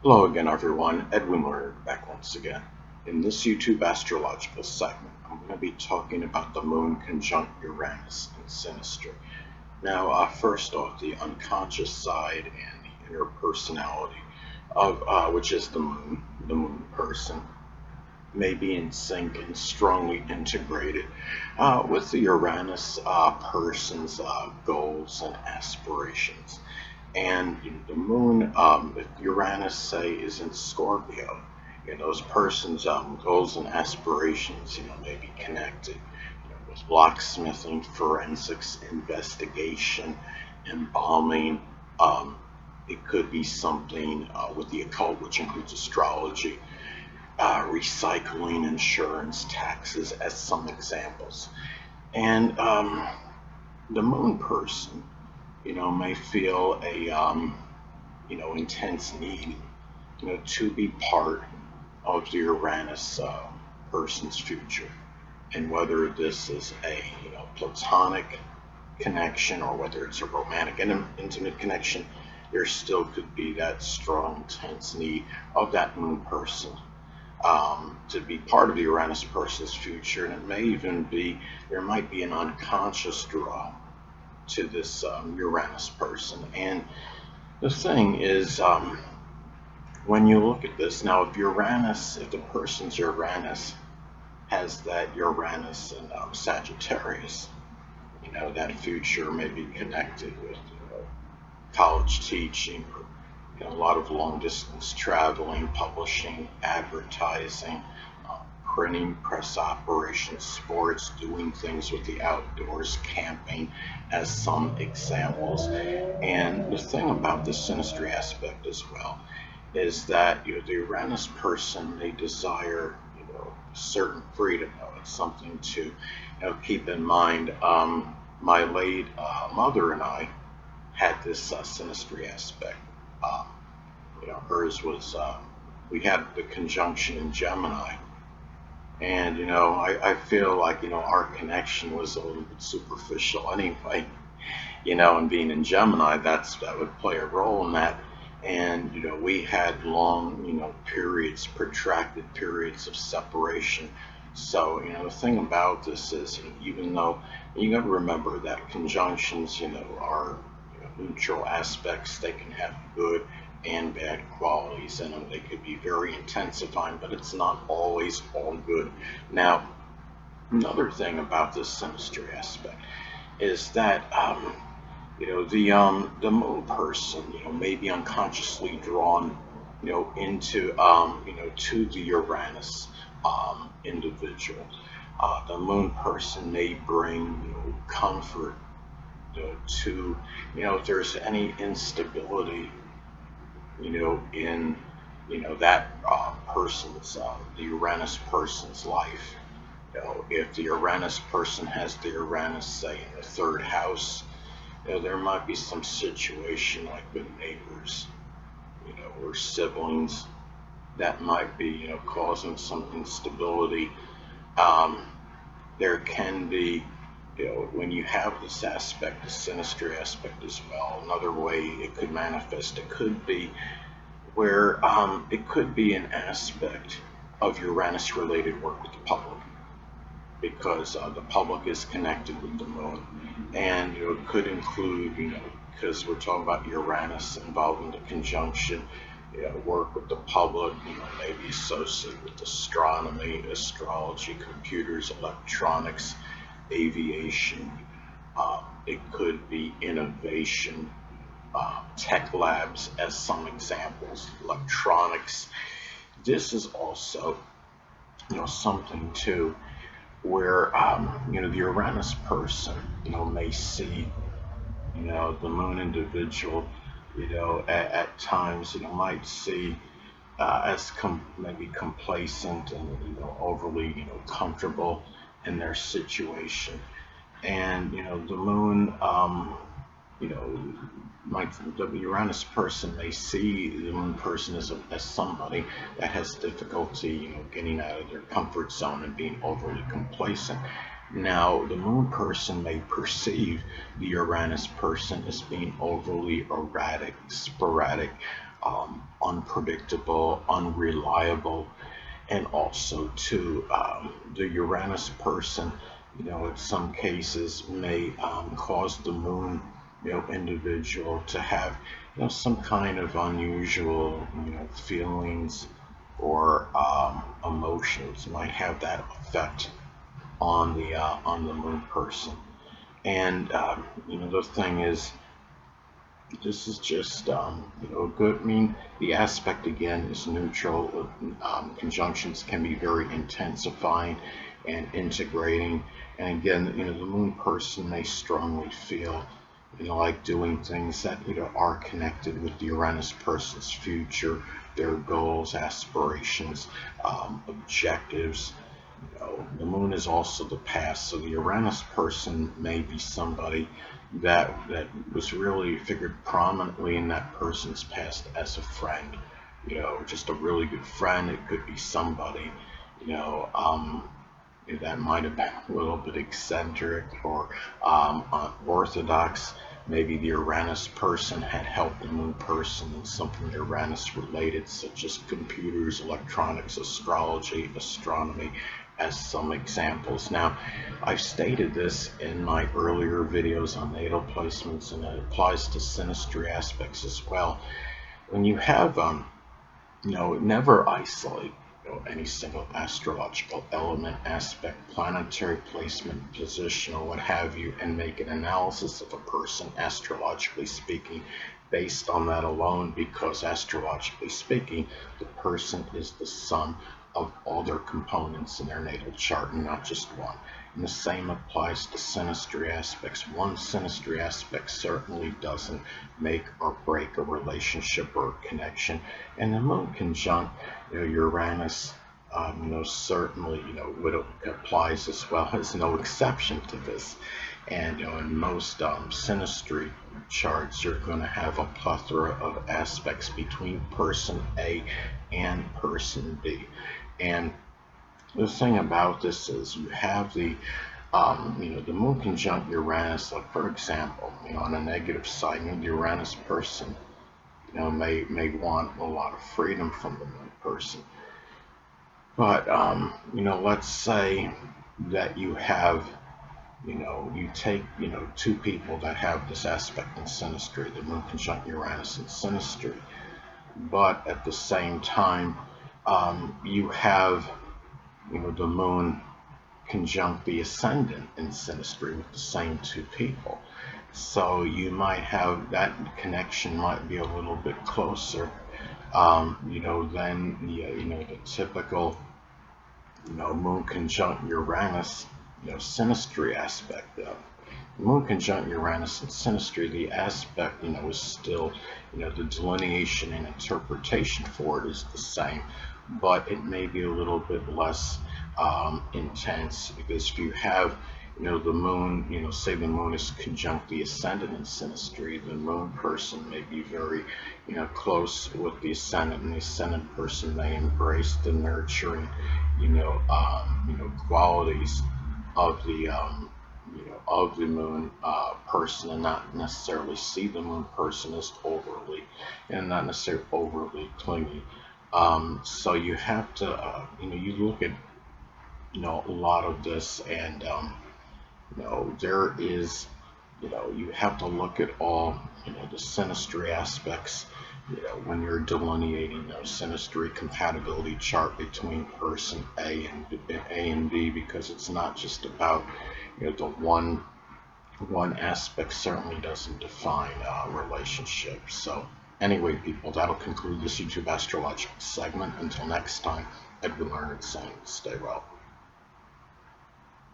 Hello again, everyone. Edwin Learnard back once again. In this YouTube astrological segment, I'm going to be talking about the moon conjunct Uranus in Synastry. Now, first off, the unconscious side and the inner personality of which is the moon person, may be in sync and strongly integrated with the Uranus person's goals and aspirations. And the moon, if Uranus, say, is in Scorpio, those persons' goals and aspirations, may be connected, with locksmithing, forensics, investigation, embalming. Um, it could be something with the occult, which includes astrology, recycling, insurance, taxes, as some examples. And the moon person, may feel a intense need, to be part of the Uranus person's future, and whether this is a platonic connection or whether it's a romantic and intimate connection, there still could be that strong, intense need of that moon person to be part of the Uranus person's future, and it may even be there might be an unconscious draw to this Uranus person. And the thing is, when you look at this now, if the person's Uranus has that Uranus and Sagittarius, that future may be connected with college teaching, or a lot of long distance traveling, publishing, advertising, printing, press operations, sports, doing things with the outdoors, camping, as some examples. And the thing about the synastry aspect as well is that the Uranus person, they desire certain freedom. It's something to keep in mind. My late mother and I had this synastry aspect. Um, hers was we had the conjunction in Gemini, and I feel like our connection was a little bit superficial anyway. And being in Gemini, that would play a role in that. And we had long, periods, protracted periods of separation. So the thing about this is, even though you got to remember that conjunctions, are neutral aspects, they can have good and bad qualities in them. They could be very intensifying, but it's not always all good. Now, another thing about this synastry aspect is that the moon person, may be unconsciously drawn, into to the Uranus individual. The moon person may bring comfort to if there's any instability, in that person's the Uranus person's life. If the Uranus person has the Uranus, say, in the third house, there might be some situation like with neighbors, or siblings that might be, causing some instability. Um, there can be, when you have this aspect, the synastry aspect as well, another way it could manifest, it could be where it could be an aspect of Uranus related work with the public, because the public is connected with the moon, and it could include, because we're talking about Uranus involving the conjunction, work with the public, maybe associated with astronomy, astrology, computers, electronics, aviation. It could be innovation, tech labs, as some examples, electronics. This is also, something too where the Uranus person, may see, the moon individual, at times, might see as maybe complacent and overly, comfortable in their situation, and the moon, you know, might the Uranus person may see the moon person as somebody that has difficulty, getting out of their comfort zone and being overly complacent. Now, the moon person may perceive the Uranus person as being overly erratic, sporadic, unpredictable, unreliable, and also to the Uranus person, in some cases may cause the moon, individual to have, some kind of unusual, feelings or emotions might have that effect on the moon person. And the thing is, this is just good. I mean, the aspect again is neutral. Conjunctions can be very intensifying and integrating. And again, the moon person may strongly feel, like doing things that are connected with the Uranus person's future, their goals, aspirations, objectives. The moon is also the past, so the Uranus person may be somebody that was really figured prominently in that person's past as a friend, just a really good friend. It could be somebody, you know, um, that might have been a little bit eccentric or unorthodox. Maybe the Uranus person had helped the moon person in something Uranus related, such as computers, electronics, astrology, astronomy, as some examples. Now, I've stated this in my earlier videos on natal placements, and it applies to synastry aspects as well. When you have never isolate any single astrological element, aspect, planetary placement, position, or what have you, and make an analysis of a person, astrologically speaking, based on that alone, because astrologically speaking, the person is the sum of all their components in their natal chart and not just one. And the same applies to synastry aspects. One synastry aspect certainly doesn't make or break a relationship or a connection. And the moon conjunct Uranus, certainly, it applies as well. There's no exception to this. And in most synastry charts, you're going to have a plethora of aspects between person A and person B. And the thing about this is you have the the moon conjunct Uranus. Like for example, on a negative side, the Uranus person, may want a lot of freedom from the moon person. But let's say that you have, you take, two people that have this aspect in synastry, the moon conjunct Uranus in synastry, but at the same time, you have, the moon conjunct the ascendant in synastry with the same two people. So you might have that connection might be a little bit closer, than the typical, moon conjunct Uranus, synastry aspect. Moon conjunct Uranus and synastry, the aspect, is still, the delineation and interpretation for it is the same, but it may be a little bit less intense, because if you have, the moon, say the moon is conjunct the ascendant in synastry, the moon person may be very, close with the ascendant, and the ascendant person may embrace the nurturing, qualities of the, of the moon person, and not necessarily see the moon person as overly, and not necessarily overly clingy. So you have to, you look at, a lot of this, and there is, you have to look at all, the synastry aspects, when you're delineating those synastry compatibility chart between person A and B, because it's not just about, the one aspect certainly doesn't define relationships. So anyway, people, that'll conclude this YouTube astrological segment. Until next time, Edwin Learnard saying, stay well.